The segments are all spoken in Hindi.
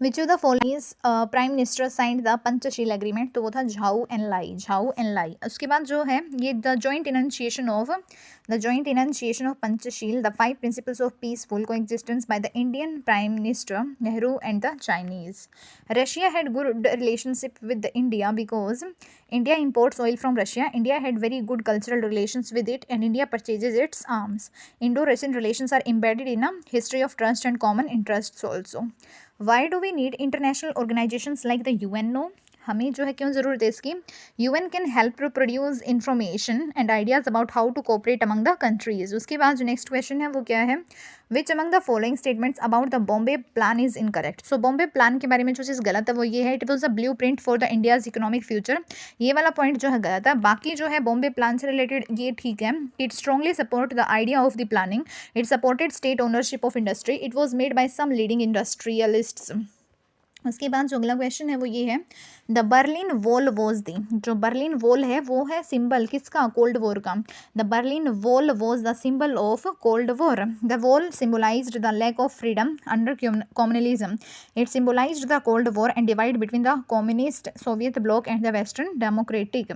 Which of the following is prime minister signed the Panchsheel agreement, तो वो था झाऊ and lie, Jhau and lie. उसके बाद जो है ये the joint enunciation of Panchsheel, the 5 principles of peaceful coexistence by the Indian prime minister Nehru and the Chinese. Russia had good relationship with India because India imports oil from Russia. India had very good cultural relations with it, and India purchases its arms. Indo-Russian relations are embedded in a history of trust and common interests also. Why do we need international organizations like the UN? No, हमें जो है क्यों ज़रूरत है इसकी? UN can help to produce information and ideas about how to cooperate among the countries. उसके बाद जो नेक्स्ट क्वेश्चन है वो क्या है? Which among the following statements about the Bombay Plan is incorrect? So Bombay Plan के बारे में जो चीज़ गलत है वो ये है, it was a blueprint for the India's economic future. ये वाला पॉइंट जो है गलत है। बाकी जो है बॉम्बे प्लान से रिलेटेड ये ठीक है। It strongly support the idea of the planning, it supported state ownership of industry, it was made by some leading industrialists. उसके बाद जो अगला क्वेश्चन है वो ये है, the Berlin wall was the, जो बर्लिन वॉल है वो है सिंबल किसका? कोल्ड वॉर का। The Berlin wall was the symbol of cold war. The wall symbolized the lack of freedom under communalism, it सिम्बोलाइज्ड the cold war and divide between the communist Soviet block and the western democratic.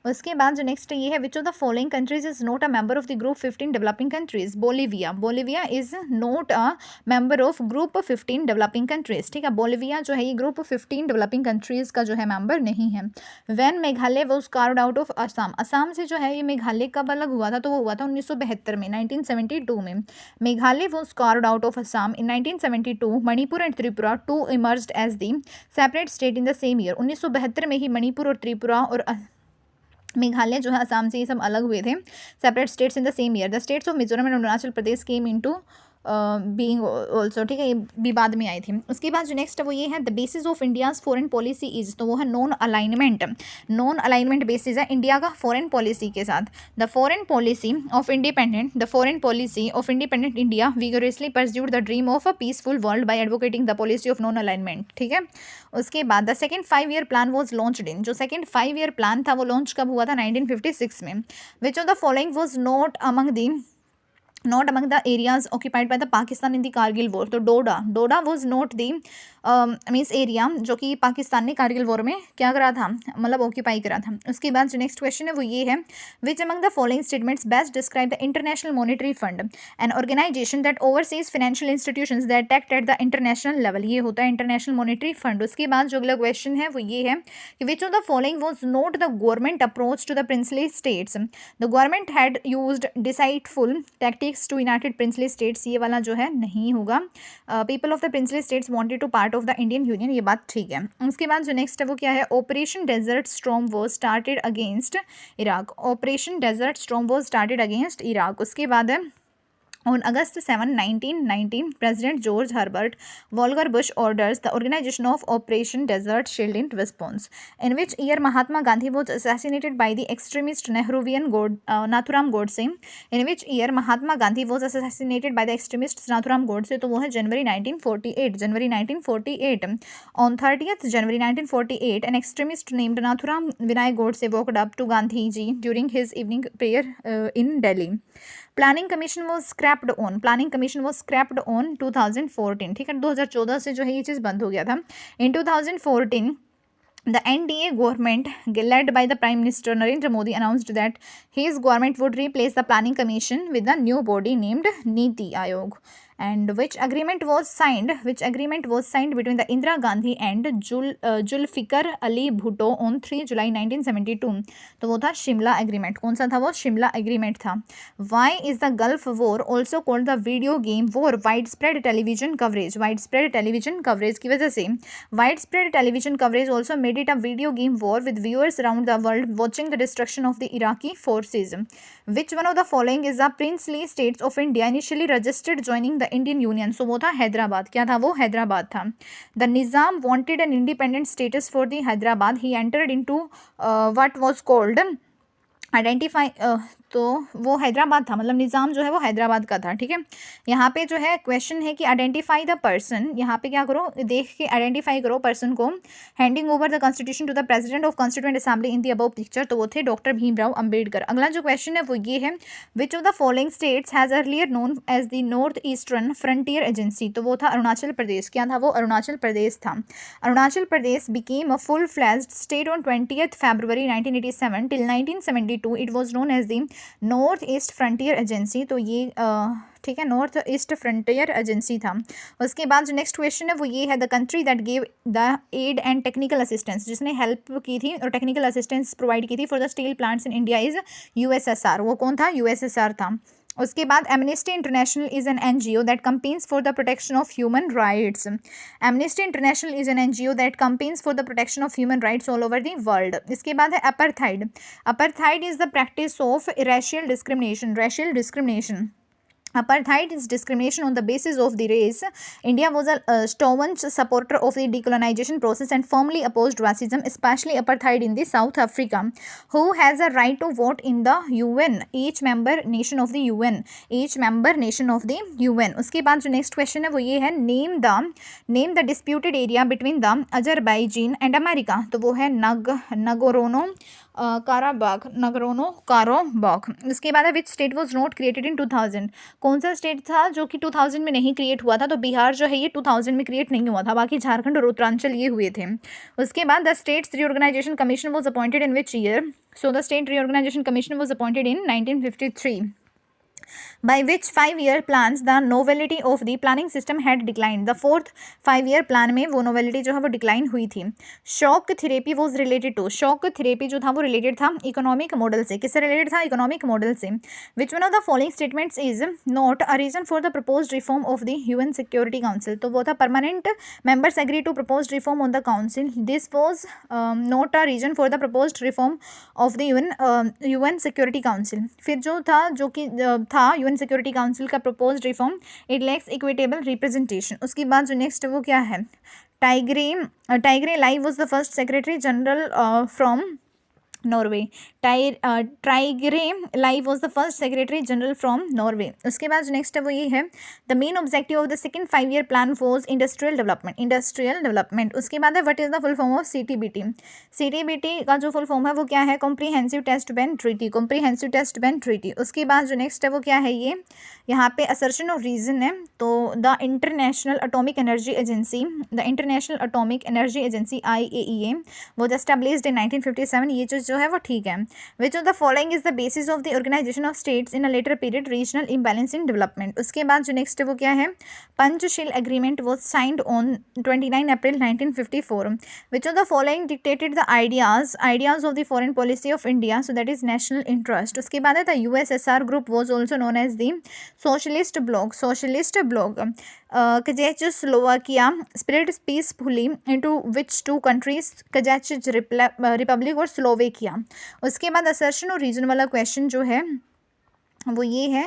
उसके बाद जो नेक्स्ट ये है, which of the following countries is not a member of the group 15 developing countries? Bolivia, Bolivia is not a member of group 15 developing countries. ठीक है, बोलिविया जो है ये ग्रुप 15 डेवलपिंग कंट्रीज का जो है मेंबर नहीं है। When Meghalaya was carved out of Assam, Assam से जो है ये मेघालय कब अलग हुआ था? तो वो हुआ था 1972 में, 1972 में Meghalaya was carved out of Assam in 1972। Manipur and Tripura too emerged as the separate state in the same year. 1972 में ही मणिपुर और त्रिपुरा और मेघालय जो है असम से ये सब अलग हुए थे, separate states in the same year. The states of Mizoram and Arunachal Pradesh came into being also. ठीक है, ये भी बाद में आई थी। उसके बाद जो नेक्स्ट है वो ये है, the basis of India's foreign policy is, तो वो है non alignment. Non alignment basis है इंडिया का फॉरेन पॉलिसी के साथ। The foreign policy of independent India vigorously pursued the dream of a peaceful world by advocating the policy of non alignment. ठीक है, उसके बाद the second 5 year plan was launched in, जो सेकंड 5 ईयर प्लान था वो लॉन्च कब हुआ था? 1956 में। विच of the following was not among the areas occupied by the Pakistan in the Kargil war? तो डोडा was not the means area जो कि पाकिस्तान ने कारगिल वॉर में क्या करा था, मतलब ऑक्यूपाई करा था। उसके बाद जो नेक्स्ट क्वेश्चन है वो ये है, which among the following statements best describe the International Monetary Fund, an organisation that oversees financial institutions that act at the international level. ये होता है इंटरनेशनल मॉनेटरी फंड। उसके बाद जो अगला क्वेश्चन है वो ये है कि which of the following was not the government approach to the princely states? The government had used deceitful tactics to united princely states. ये वाला जो है नहीं होगा। People of the princely states wanted to part of the Indian union, ये बात ठीक है। उसके बाद जो नेक्स्ट है वो क्या है, Operation Desert Storm was started against Iraq. Operation Desert Storm was started against Iraq. उसके बाद है, on August 7, 1919, President George Herbert Walker Bush orders the organization of Operation Desert Shield in response. In which year Mahatma Gandhi was assassinated by the extremist Nehruvian Nathuram Godse? In which year Mahatma Gandhi was assassinated by the extremist Nathuram Godse? तो वो है जनवरी 1948, जनवरी 1948। On 30th January 1948, an extremist named Nathuram Vinay Godse walked up to Gandhiji during his evening prayer in Delhi. Planning commission was scraped on 2014। ठीक है, 2014 से जो है ये चीज़ बंद हो गया था। इन 2014 the NDA government led by the Prime Minister Narendra Modi announced that his government would replace the planning commission with a new body named Niti Aayog. And which agreement was signed between the Indira Gandhi and Zulfikar Ali Bhutto on 3 July 1972? तो वो था शिमला एग्रीमेंट। कौन सा था वो? शिमला एग्रीमेंट था। Why is the Gulf War also called the video game war? Widespread television coverage की वजह से। Widespread television coverage also made it a video game war with viewers around the world watching the destruction of the Iraqi forces. Which one of the following is the princely states of India initially registered joining the Indian Union? So वो था हैदराबाद। क्या था वो? हैदराबाद था। The Nizam wanted an independent status for the Hyderabad. He entered into what was called तो वो हैदराबाद था, मतलब निज़ाम जो है वो हैदराबाद का था, ठीक है। यहाँ पे जो है क्वेश्चन है कि आइडेंटिफाई द पर्सन, यहाँ पे क्या करो, देख के आइडेंटिफाई करो पर्सन को, handing over the Constitution to the president of Constituent Assembly in the above picture, तो वो थे डॉक्टर भीमराव अंबेडकर। अगला जो क्वेश्चन है वो ये है, which of the following states has earlier known as the North Eastern Frontier Agency, तो वो था अरुणाचल प्रदेश। क्या था वो? अरुणाचल प्रदेश था। Arunachal Pradesh became a full fledged state on 20th February 1987 till 1972 it was known as the North East Frontier Agency, तो ये ठीक है, नॉर्थ ईस्ट फ्रंटियर एजेंसी था। उसके बाद जो नेक्स्ट क्वेश्चन है वो ये है, the country that gave the aid and technical assistance, जिसने हेल्प की थी और टेक्निकल असिस्टेंस प्रोवाइड की थी for the steel plants in India is USSR. वो कौन था? यूएसएसआर था। उसके बाद Amnesty International is an NGO that campaigns for the protection of human rights. Amnesty International is an NGO that campaigns for the protection of human rights all over the world. इसके बाद है apartheid. Apartheid is the practice of racial discrimination. Racial discrimination, apartheid is discrimination on the basis of the race. India was a staunch supporter of the decolonization process and firmly opposed racism, especially apartheid in the South Africa. Who has a right to vote in the UN? Each member nation of the UN. Each member nation of the UN. उसके बाद जो next question है वो ये है, name the disputed area between the Azerbaijan and America. तो वो है नगोरोनो काराबाग, नगरोनो कारोबाग। उसके बाद है which state was not created in 2000। कौन सा स्टेट था जो कि 2000 में नहीं क्रिएट हुआ था? तो बिहार जो है ये 2000 में क्रिएट नहीं हुआ था, बाकी झारखंड और उत्तरांचल ये हुए थे। उसके बाद the States Reorganisation Commission was appointed in which year? So the State Reorganisation Commission was appointed in 1953. by which 5-year plans the novelty of the planning system had declined. The fourth 5-year plan में वो novelty जो है वो डिक्लाइन हुई थी। Shock therapy was related to, shock therapy जो था वो रिलेटेड था इकोनॉमिक मॉडल से। किससे रिलेटेड था? इकोनॉमिक मॉडल से। Which one of the following statements is not a reason for the proposed reform of the UN Security Council? तो वो था permanent members agree to proposed reform on the council, this was not a reason for the proposed reform of the UN Security Council. फिर जो था, जो कि था यूएन सिक्योरिटी काउंसिल का proposed reform, it lacks equitable representation. उसके बाद जो नेक्स्ट वो क्या है, टाइग्रे Lie was the first secretary general from Norway. Trygve Lie was the first secretary general from Norway. उसके बाद जो नेक्स्ट है वो ये है, the main objective of the second 5-year plan was industrial development, industrial development. उसके बाद है what is the full form of CTBT? CTBT का जो फुल फॉर्म है वो क्या है? Comprehensive test ban treaty, comprehensive test ban treaty. उसके बाद जो नेक्स्ट है वो क्या है, ये यहाँ पे असर्शन ऑफ रीजन है, तो the International Atomic Energy Agency, the International Atomic Energy Agency IAEA was established in 1957। ये जो है वो ठीक है। Which of the following is the basis of the organisation of states in a later period regional imbalance in development. उसके बाद जो नेक्स्ट है वो क्या है, Panchsheel agreement was signed on 29 April 1954। Which of the following dictated the ideas of the foreign policy of India, so that is national interest. उसके बाद है the USSR group was also known as the socialist bloc, socialist bloc. Czechoslovakia split peacefully into which two countries? Czech Republic और स्लोवेकिया। उसके बाद असर्शन और रीजन वाला क्वेश्चन जो है वो ये है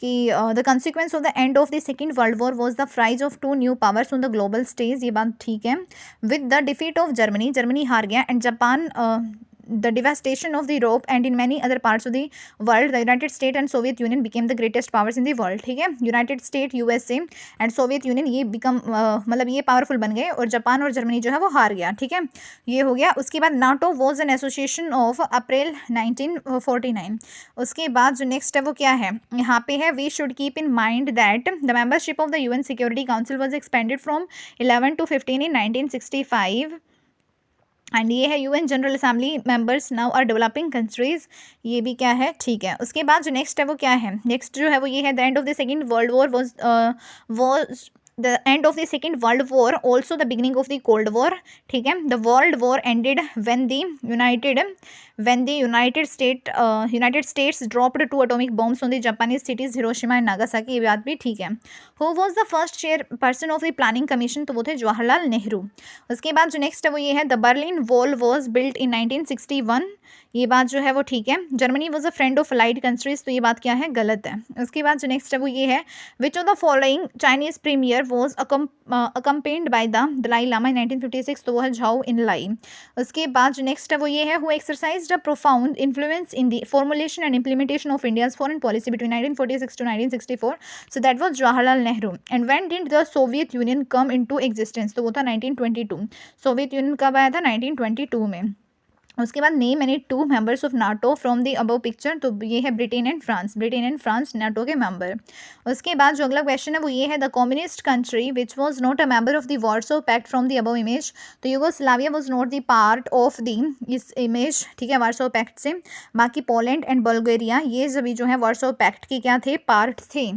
कि the consequence of the end of the second world war was the fries of 2 new powers on the global stage. ये बात ठीक है। With the defeat of Germany, Germany हार गया, and Japan the devastation of the Europe and in many other parts of the world, the United States and Soviet Union became the greatest powers in the world। ठीक है, United state, USA and Soviet union ये मतलब ये पावरफुल बन गए, और जापान और जर्मनी जो है वो हार गया। ठीक है, ये हो गया। उसके बाद NATO was an association of April 1949। उसके बाद जो नेक्स्ट है वो क्या है, यहाँ पे है, we should keep in mind that the membership of the UN Security Council was expanded from 11 to 15 in 1965 and ये है UN General Assembly members now are developing countries. ये भी क्या है, ठीक है। उसके बाद जो नेक्स्ट है वो क्या है, नेक्स्ट जो है वो ये है, the end of the second world war was the end of the second world war also the beginning of the cold war। ठीक है, the world war ended when the United States dropped 2 atomic bombs on the Japanese cities Hiroshima and Nagasaki। ये बात भी ठीक है। Who was the first chairperson of the planning commission? तो वो थे जवाहरलाल नेहरू। उसके बाद जो नेक्स्ट है वो ये है, the Berlin Wall was built in 1961। ये बात जो है वो ठीक है। Germany was a friend of allied countries, तो ये बात क्या है, गलत है। उसके बाद जो नेक्स्ट है वो ये है, which of the following Chinese premier was accompanied by the Dalai Lama in 1956, तो वो है झाओ इनलाई। उसके बाद जो नेक्स्ट है वो ये है, who exercised a profound influence in the formulation and implementation of India's foreign policy between 1946 to 1964, so that was Jawaharlal Nehru. And when did the Soviet union come into existence, तो वो था 1922। सोवियत यूनियन कब आया था? 1922 में। उसके बाद name any two members of NATO from the above picture, तो ये है Britain and France. Britain and France NATO के मेंबर। उसके बाद जो अगला क्वेश्चन है वो ये है, the communist country which was not a member of the Warsaw pact from the above image, तो Yugoslavia was not the part of the इस इमेज, ठीक है, वार्सो पैक्ट से। बाकी पोलैंड एंड बल्गेरिया ये सभी जो है वार्सो पैक्ट के क्या थे? पार्ट थे।